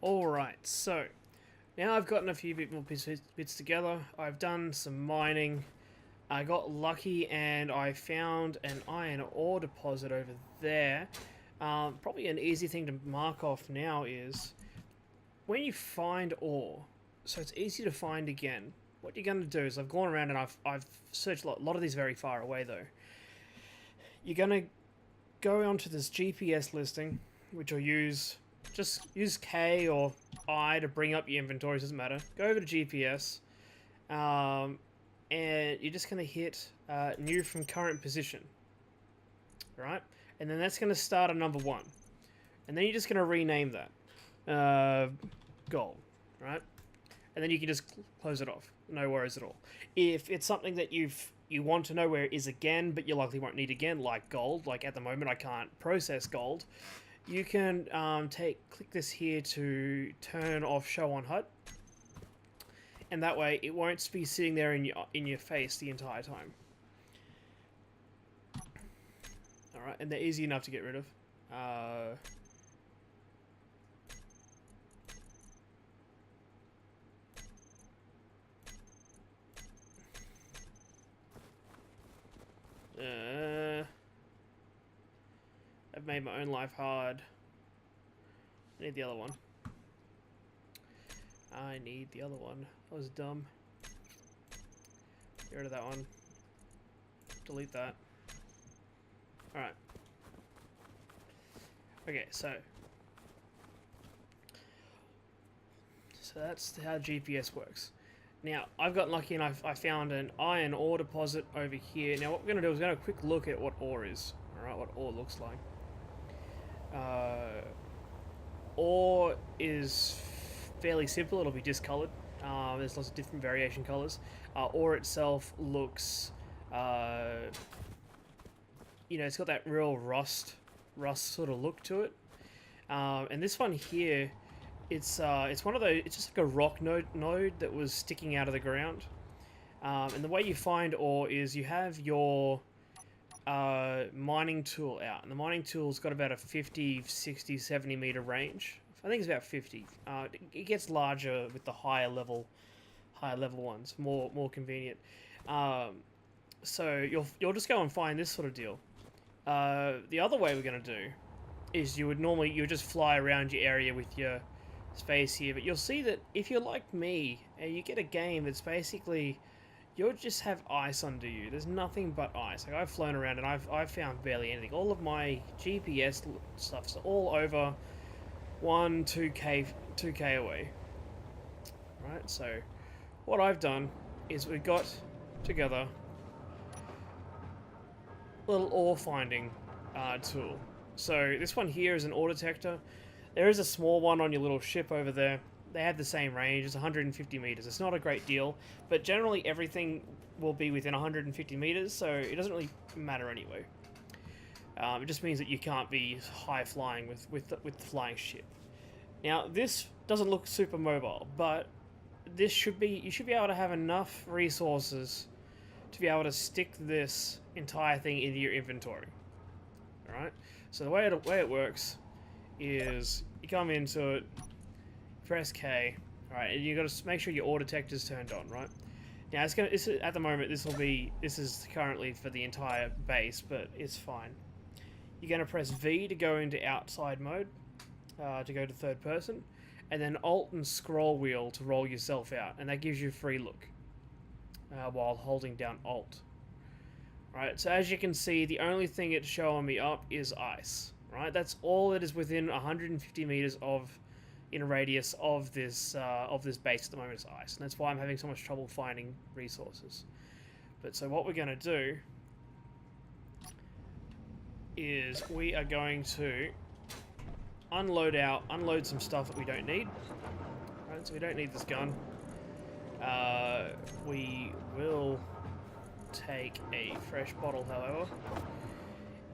Alright, so now I've gotten a few bit more bits together. I've done some mining. I got lucky and I found an iron ore deposit over there. Probably an easy thing to mark off now is when you find ore, so it's easy to find again. What you're going to do is I've gone around and I've searched a lot of these very far away though. You're going to go onto this GPS listing, which will just use K or I to bring up your inventory, doesn't matter. Go over to GPS, and you're just going to hit new from current position, right? And then that's going to start at number 1. And then you're just going to rename that gold, right? And then you can just close it off. No worries at all. If it's something that you want to know where it is again, but you likely won't need again, like gold, like at the moment I can't process gold, you can click this here to turn off show on HUD, and that way it won't be sitting there in your face the entire time. All right, and they're easy enough to get rid of. I've made my own life hard. I need the other one. I need the other one. That was dumb. Get rid of that one. Delete that. Alright. Okay, so that's how GPS works. Now, I've got lucky and I found an iron ore deposit over here. Now, what we're going to do is we're going to quick look at what ore is. Alright, what ore looks like. Ore is fairly simple. It'll be discolored. There's lots of different variation colors. Ore itself looks, it's got that real rust sort of look to it. And this one here, it's one of those. It's just like a rock node that was sticking out of the ground. And the way you find ore is you have your mining tool out, and the mining tool's got about a 50, 60, 70 meter range. I think it's about 50. It gets larger with the higher level ones, more convenient. So you'll just go and find this sort of deal. The other way we're going to do is you would just fly around your area with your space here, but you'll see that if you're like me and you get a game that's basically you'll just have ice under you. There's nothing but ice. Like I've flown around and I've found barely anything. All of my GPS stuff's all over 2k away. Right, so what I've done is we got together a little ore finding tool. So this one here is an ore detector. There is a small one on your little ship over there. They have the same range. It's 150 meters. It's not a great deal, but generally everything will be within 150 meters, so it doesn't really matter anyway. It just means that you can't be high flying with the flying ship. Now this doesn't look super mobile, but you should be able to have enough resources to be able to stick this entire thing into your inventory. All right. So the way it works is you come into it. Press K, alright, and you got to make sure your ore detector's turned on, right? Now at the moment this is currently for the entire base, but it's fine. You're going to press V to go into outside mode, to go to third person, and then Alt and scroll wheel to roll yourself out, and that gives you a free look while holding down Alt. Right, so as you can see, the only thing it's showing me up is ice. Right, that's all that is within 150 meters in a radius of this base at the moment is ice, and that's why I'm having so much trouble finding resources. But so what we're going to do is we are going to unload some stuff that we don't need. Right, so we don't need this gun. We will take a fresh bottle, however,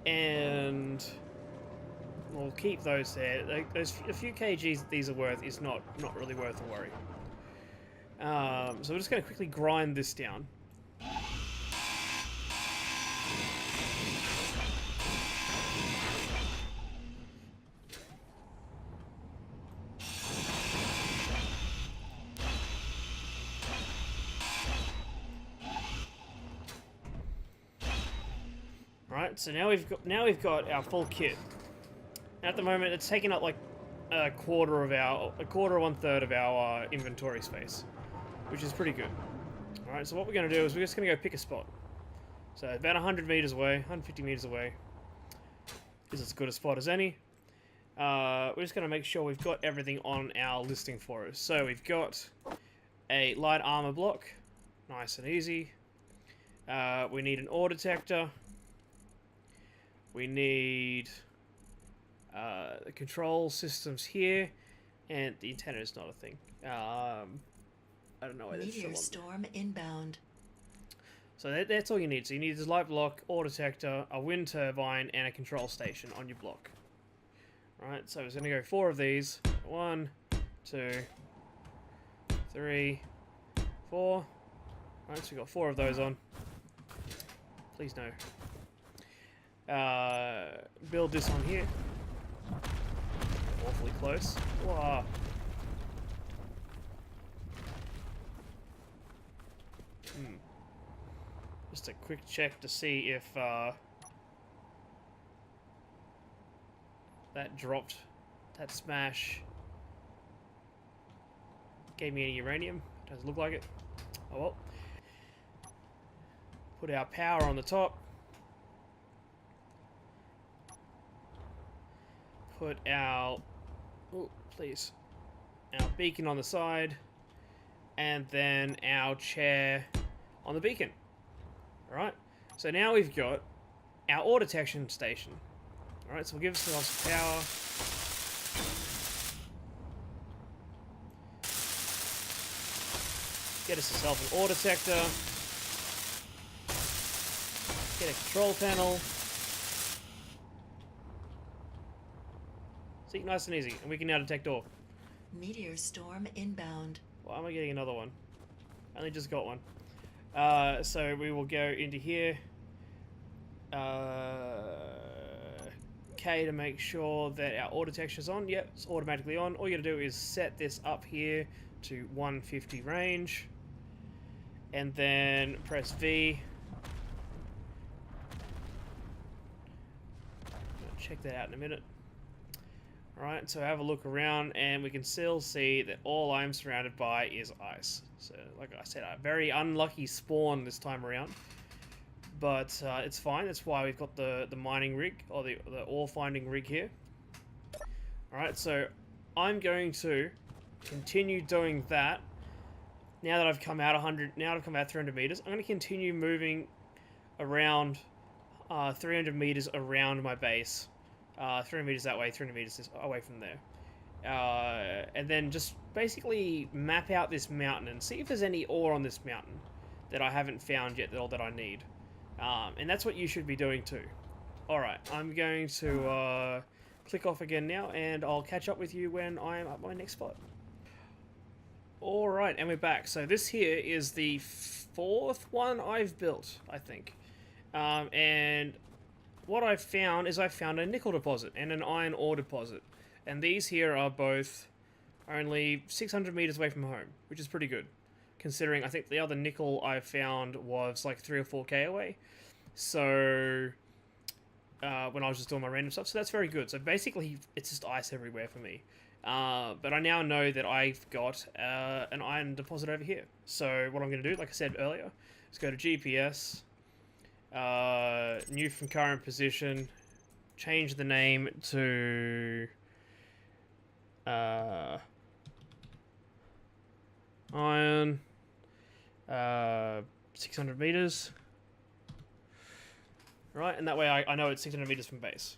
and we'll keep those there. Those a few kgs that these are worth is not really worth a worry. So we're just going to quickly grind this down. Right, so now we've got our full kit. At the moment, it's taking up like a quarter or 1/3 of our inventory space, which is pretty good. All right, so what we're gonna do is we're just gonna go pick a spot. So about 100 meters away, 150 meters away, is as good a spot as any. We're just gonna make sure we've got everything on our listing for us. So we've got a light armor block, nice and easy. We need an ore detector. We need the control systems here, and the antenna is not a thing. I don't know where Meteor storm inbound. So that's all you need. So you need this light block, ore detector, a wind turbine, and a control station on your block. Right, so it's going to go 4 of these. 1, 2, 3, 4. Right, so we've got 4 of those on. Please no. Build this on here. Awfully close. Whoa. Just a quick check to see if that dropped, that smash gave me any uranium. Doesn't look like it. Oh well. Put our power on the top. Put our, oh please, our beacon on the side, and then our chair on the beacon. Alright, so now we've got our ore detection station. Alright, so we'll give ourselves some power. Get us ourselves an ore detector. Get a control panel. See, nice and easy, and we can now detect ore. Meteor storm inbound. Why am I getting another one? I only just got one. So we will go into here. K to make sure that our ore detection is on. Yep, it's automatically on. All you gotta do is set this up here to 150 range. And then press V. I'll check that out in a minute. Alright, so have a look around and we can still see that all I'm surrounded by is ice. So, like I said, a very unlucky spawn this time around. But it's fine, that's why we've got the mining rig, or the ore finding rig here. Alright, so I'm going to continue doing that. Now that I've come out 300 meters, I'm going to continue moving around 300 meters around my base. 300 meters that way, 300 meters away from there. And then just basically map out this mountain and see if there's any ore on this mountain that I haven't found yet or that I need. And that's what you should be doing too. Alright, I'm going to click off again now and I'll catch up with you when I'm at my next spot. Alright, and we're back. So this here is the 4th one I've built, I think. And what I've found is I've found a nickel deposit and an iron ore deposit. And these here are both only 600 meters away from home, which is pretty good. Considering I think the other nickel I found was like 3 or 4k away. So, when I was just doing my random stuff. So that's very good. So basically, it's just ice everywhere for me. But I now know that I've got an iron deposit over here. So what I'm going to do, like I said earlier, is go to GPS, new from current position, change the name to iron, 600 meters. Right, and that way I know it's 600 meters from base.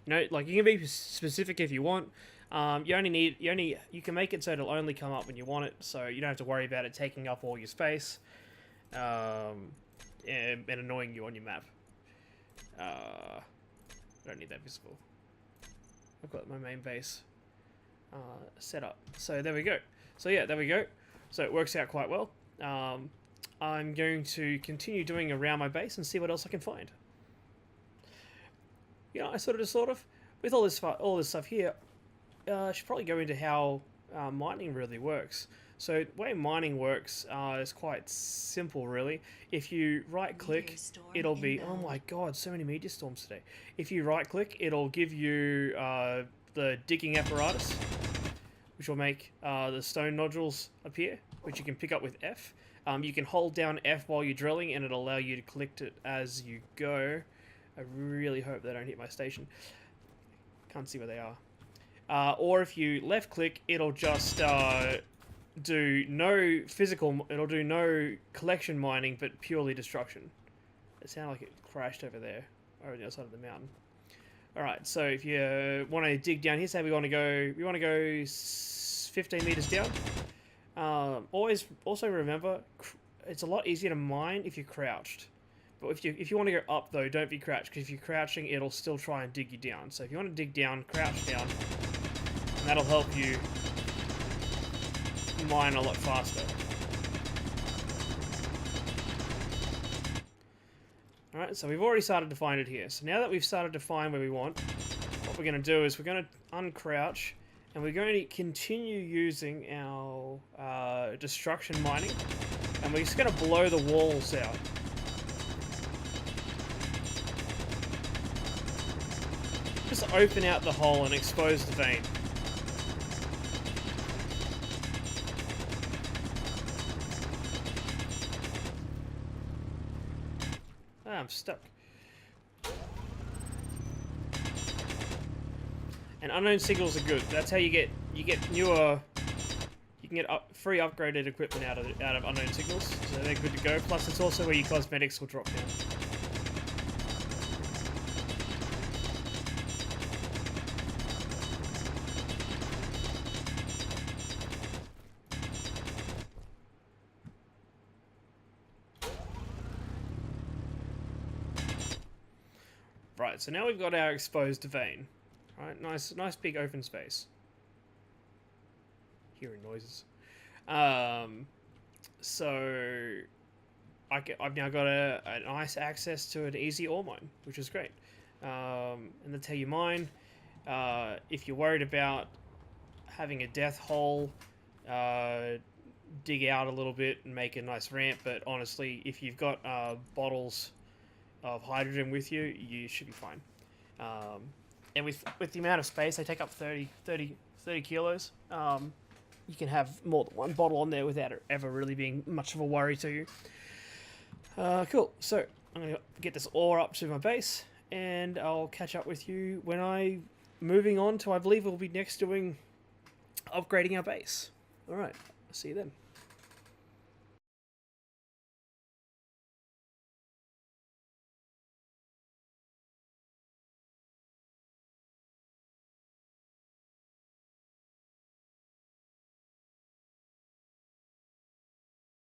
You know, like, you can be specific if you want. You can make it so it'll only come up when you want it, so you don't have to worry about it taking up all your space, and annoying you on your map. I don't need that visible. I've got my main base set up. So there we go. So yeah, there we go. So it works out quite well. I'm going to continue doing around my base and see what else I can find. You know, I sort of, with all this stuff here, I should probably go into how mining really works. So the way mining works is quite simple, really. If you right-click, Meteor storm it'll be... Oh inbound. my god, so many meteor storms today. If you right-click, it'll give you the digging apparatus, which will make the stone nodules appear, which you can pick up with F. You can hold down F while you're drilling, and it'll allow you to collect it as you go. I really hope they don't hit my station. Can't see where they are. Or if you left-click, it'll just... do no physical, it'll do no collection mining, but purely destruction. It sounded like it crashed over there, over the other side of the mountain. Alright, so if you want to dig down here, say we want to go 15 meters down. Always, also remember, it's a lot easier to mine if you're crouched. But if you want to go up though, don't be crouched, because if you're crouching, it'll still try and dig you down. So if you want to dig down, crouch down, and that'll help you mine a lot faster. Alright, so we've already started to find it here. So now that we've started to find where we want, what we're going to do is we're going to uncrouch, and we're going to continue using our destruction mining, and we're just going to blow the walls out. Just open out the hole and expose the vein. I'm stuck. And unknown signals are good. That's how you get newer. You can get free upgraded equipment out of unknown signals, so they're good to go. Plus, it's also where your cosmetics will drop down. Right, so now we've got our exposed vein. Right, nice big open space. Hearing noises. So I've now got a nice access to an easy ore mine, which is great. And that's how you mine. If you're worried about having a death hole, dig out a little bit and make a nice ramp. But honestly, if you've got bottles of hydrogen with you, you should be fine. And with the amount of space, they take up 30 kilos. You can have more than one bottle on there without it ever really being much of a worry to you. Cool. So I'm going to get this ore up to my base, and I'll catch up with you when moving on to, I believe we'll be next doing upgrading our base. Alright, I'll see you then.